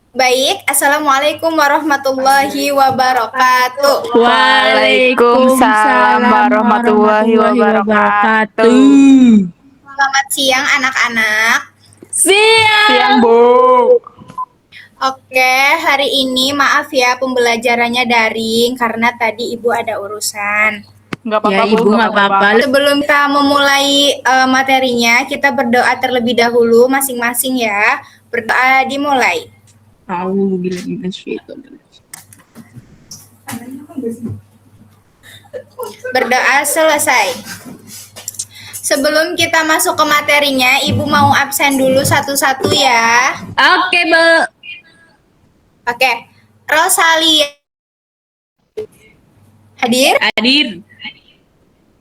Baik, Assalamualaikum warahmatullahi wabarakatuh. Waalaikumsalam warahmatullahi wabarakatuh. Selamat siang anak-anak. Siang, Bu. Oke, hari ini maaf ya pembelajarannya daring karena tadi Ibu ada urusan. Nggak apa-apa, Ya, Bu. Ibu nggak apa-apa. Sebelum kita memulai materinya, kita berdoa terlebih dahulu masing-masing ya. Berdoa dimulai. Berdoa selesai. Sebelum kita masuk ke materinya, Ibu mau absen dulu satu-satu ya. Oke, Bu. Oke, Rosalia hadir. Hadir.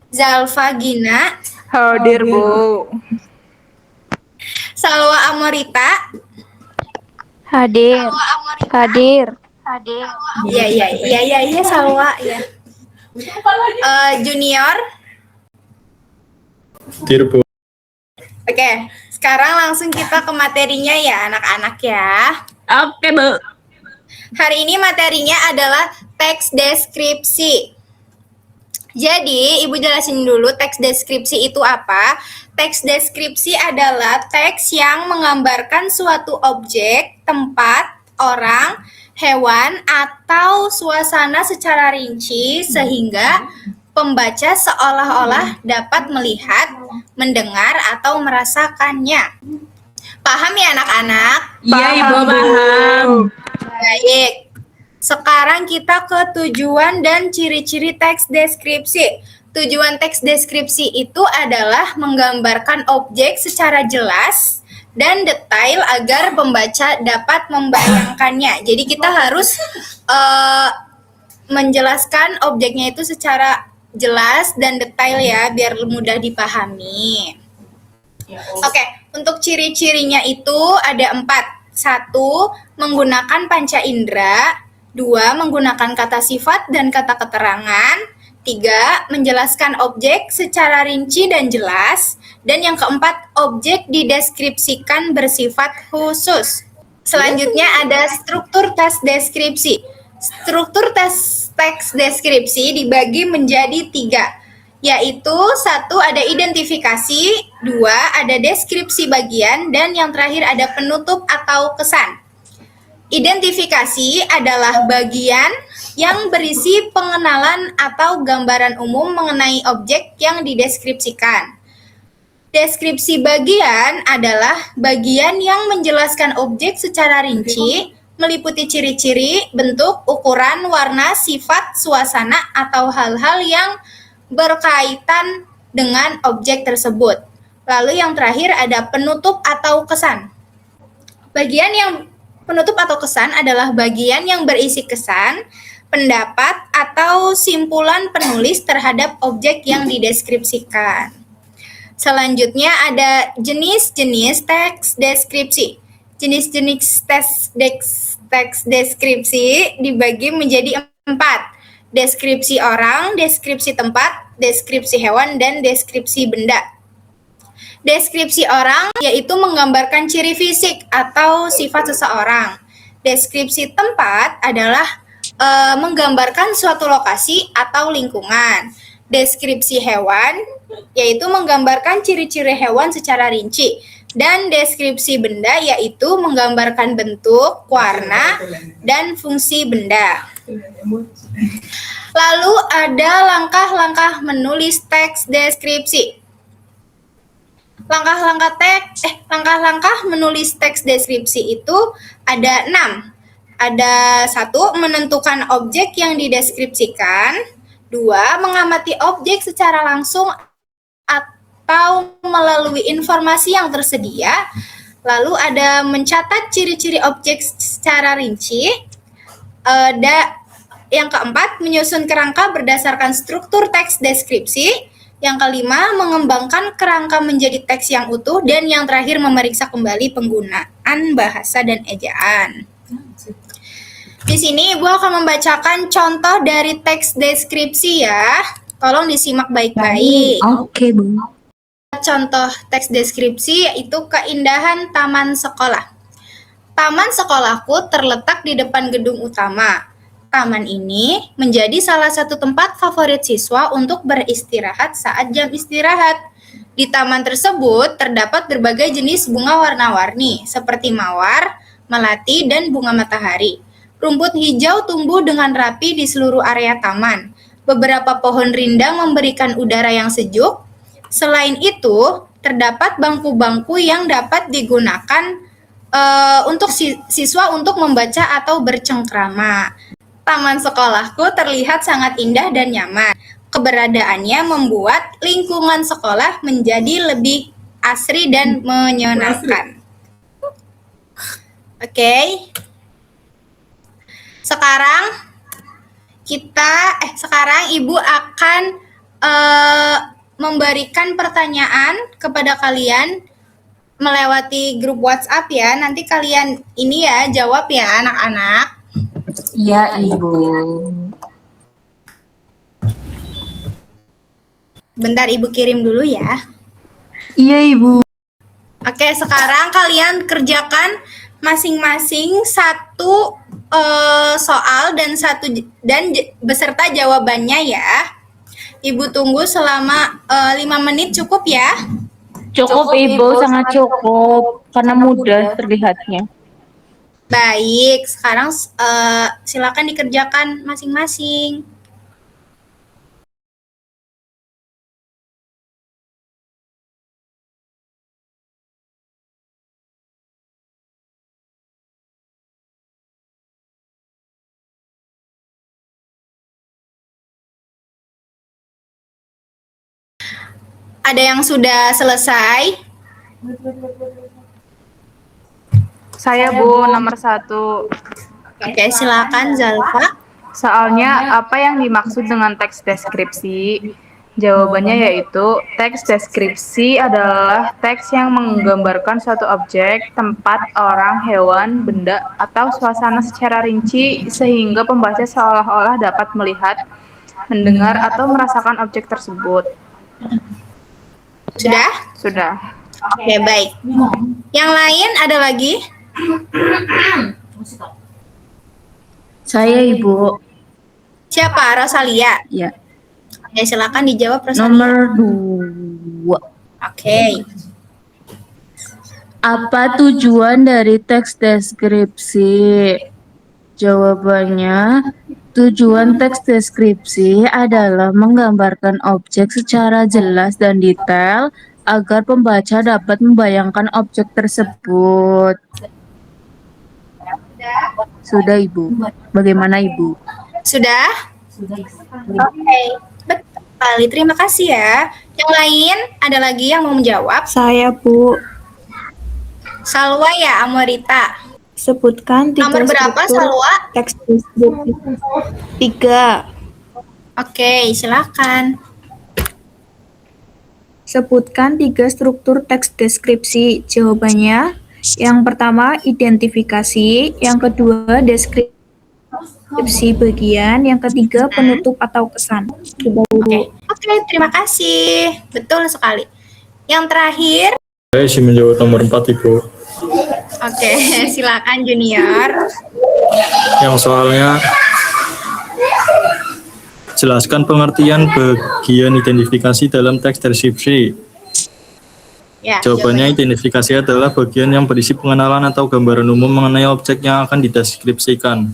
Zalfa Gina, Hadir, Bu. Salwa Amorita. Hadir. Hadir. Iya Salwa ya. Junior. Hadir, Bu. Oke, sekarang langsung kita ke materinya ya anak-anak ya. Oke, Bu. Hari ini materinya adalah teks deskripsi. Jadi, Ibu jelasin dulu teks deskripsi itu apa. Teks deskripsi adalah teks yang menggambarkan suatu objek, tempat, orang, hewan, atau suasana secara rinci sehingga pembaca seolah-olah dapat melihat, mendengar, atau merasakannya. Paham ya anak-anak? Iya, Ibu paham. Baik. Sekarang kita ke tujuan dan ciri-ciri teks deskripsi. Tujuan teks deskripsi itu adalah menggambarkan objek secara jelas dan detail agar pembaca dapat membayangkannya. Jadi kita harus menjelaskan objeknya itu secara jelas dan detail ya, biar mudah dipahami. Oke, untuk ciri-cirinya itu ada 4. 1, menggunakan panca indera. 2, menggunakan kata sifat dan kata keterangan. 3, menjelaskan objek secara rinci dan jelas. Dan yang keempat, objek dideskripsikan bersifat khusus. Selanjutnya ada struktur teks deskripsi. Struktur teks deskripsi dibagi menjadi 3, yaitu 1 ada identifikasi, 2 ada deskripsi bagian, dan yang terakhir ada penutup atau kesan. Identifikasi adalah bagian yang berisi pengenalan atau gambaran umum mengenai objek yang dideskripsikan. Deskripsi bagian adalah bagian yang menjelaskan objek secara rinci, meliputi ciri-ciri, bentuk, ukuran, warna, sifat, suasana, atau hal-hal yang berkaitan dengan objek tersebut. Lalu yang terakhir ada penutup atau kesan. Penutup atau kesan adalah bagian yang berisi kesan, pendapat, atau simpulan penulis terhadap objek yang dideskripsikan. Selanjutnya ada jenis-jenis teks deskripsi. Jenis-jenis teks deskripsi dibagi menjadi 4. Deskripsi orang, deskripsi tempat, deskripsi hewan, dan deskripsi benda. Deskripsi orang yaitu menggambarkan ciri fisik atau sifat seseorang. Deskripsi tempat adalah menggambarkan suatu lokasi atau lingkungan. Deskripsi hewan yaitu menggambarkan ciri-ciri hewan secara rinci. Dan deskripsi benda yaitu menggambarkan bentuk, warna, dan fungsi benda. Lalu ada langkah-langkah menulis teks deskripsi. Langkah-langkah menulis teks deskripsi itu ada 6. Ada 1, menentukan objek yang dideskripsikan. 2, mengamati objek secara langsung atau melalui informasi yang tersedia. Lalu ada mencatat ciri-ciri objek secara rinci. Yang keempat, menyusun kerangka berdasarkan struktur teks deskripsi. Yang kelima, mengembangkan kerangka menjadi teks yang utuh. Dan yang terakhir, memeriksa kembali penggunaan bahasa dan ejaan. Di sini Ibu akan membacakan contoh dari teks deskripsi ya. Tolong disimak baik-baik. Oke, Bu. Contoh teks deskripsi yaitu keindahan taman sekolah. Taman sekolahku terletak di depan gedung utama. Taman ini menjadi salah satu tempat favorit siswa untuk beristirahat saat jam istirahat. Di taman tersebut terdapat berbagai jenis bunga warna-warni seperti mawar, melati, dan bunga matahari. Rumput hijau tumbuh dengan rapi di seluruh area taman. Beberapa pohon rindang memberikan udara yang sejuk. Selain itu, terdapat bangku-bangku yang dapat digunakan untuk siswa untuk membaca atau bercengkrama. Taman sekolahku terlihat sangat indah dan nyaman. Keberadaannya membuat lingkungan sekolah menjadi lebih asri dan menyenangkan. Oke. Sekarang Ibu akan memberikan pertanyaan kepada kalian melewati grup WhatsApp ya. Nanti kalian ini ya jawab ya anak-anak. Iya, Ibu. Bentar Ibu kirim dulu ya. Iya, Ibu. Oke, sekarang kalian kerjakan masing-masing satu soal dan beserta jawabannya ya. Ibu tunggu selama 5 menit cukup ya. Cukup, Ibu, sangat cukup. Karena mudah terlihatnya. Baik, sekarang silakan dikerjakan masing-masing. Ada yang sudah selesai? Saya, Bu, nomor 1. Oke, silakan Zalfa. Soalnya, apa yang dimaksud dengan teks deskripsi? Jawabannya yaitu, teks deskripsi adalah teks yang menggambarkan suatu objek, tempat, orang, hewan, benda, atau suasana secara rinci sehingga pembaca seolah-olah dapat melihat, mendengar, atau merasakan objek tersebut. Sudah? Sudah. Oke, baik. Yang lain ada lagi? Saya, Ibu. Siapa? Rosalia? Ya. Oke, silakan dijawab Rosalia. Nomor 2. Oke. Apa tujuan dari teks deskripsi? Jawabannya, tujuan teks deskripsi adalah menggambarkan objek secara jelas dan detail agar pembaca dapat membayangkan objek tersebut. Sudah, Ibu. Bagaimana, Ibu? Sudah? Oke. Betul sekali. Terima kasih ya. Yang lain ada lagi yang mau menjawab? Saya, Bu. Salwa ya, Amorita. Sebutkan 3 Nomor berapa, struktur Salwa? teks deskripsi. 3. Oke, silakan. Sebutkan 3 struktur teks deskripsi. Jawabannya, yang pertama identifikasi, yang kedua deskripsi bagian, yang ketiga penutup atau kesan. Oke, terima kasih. Betul sekali. Yang terakhir, Saya isi menjawab nomor 4, Ibu. oke, silakan Junior. Yang soalnya, jelaskan pengertian bagian identifikasi dalam teks deskripsi. Ya, Jawabannya, identifikasi adalah bagian yang berisi pengenalan atau gambaran umum mengenai objek yang akan dideskripsikan.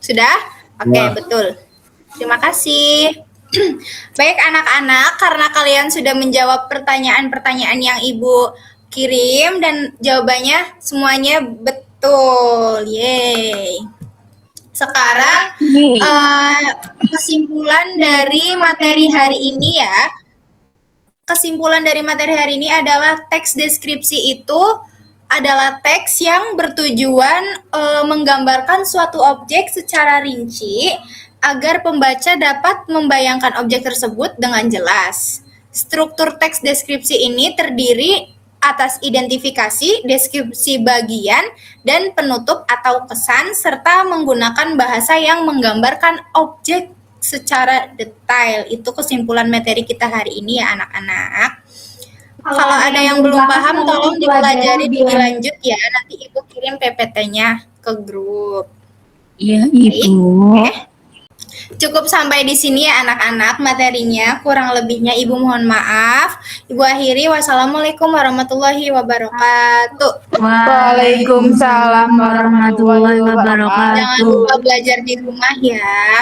Sudah? Oke, Ya. betul. Terima kasih. Baik anak-anak, karena kalian sudah menjawab pertanyaan-pertanyaan yang Ibu kirim dan jawabannya semuanya betul. Yeay. Sekarang kesimpulan dari materi hari ini ya. Kesimpulan dari materi hari ini adalah teks deskripsi itu adalah teks yang bertujuan menggambarkan suatu objek secara rinci agar pembaca dapat membayangkan objek tersebut dengan jelas. Struktur teks deskripsi ini terdiri atas identifikasi, deskripsi bagian, dan penutup atau kesan, serta menggunakan bahasa yang menggambarkan objek secara detail. Itu kesimpulan materi kita hari ini ya anak-anak. Kalau ada yang belum paham, tolong dipelajari lebih lanjut ya. Nanti Ibu kirim PPT-nya ke grup. Iya, Ibu. Cukup sampai di sini ya anak-anak materinya. Kurang lebihnya Ibu mohon maaf. Ibu akhiri. Wassalamualaikum warahmatullahi wabarakatuh. Waalaikumsalam warahmatullahi wabarakatuh. Jangan lupa belajar di rumah ya.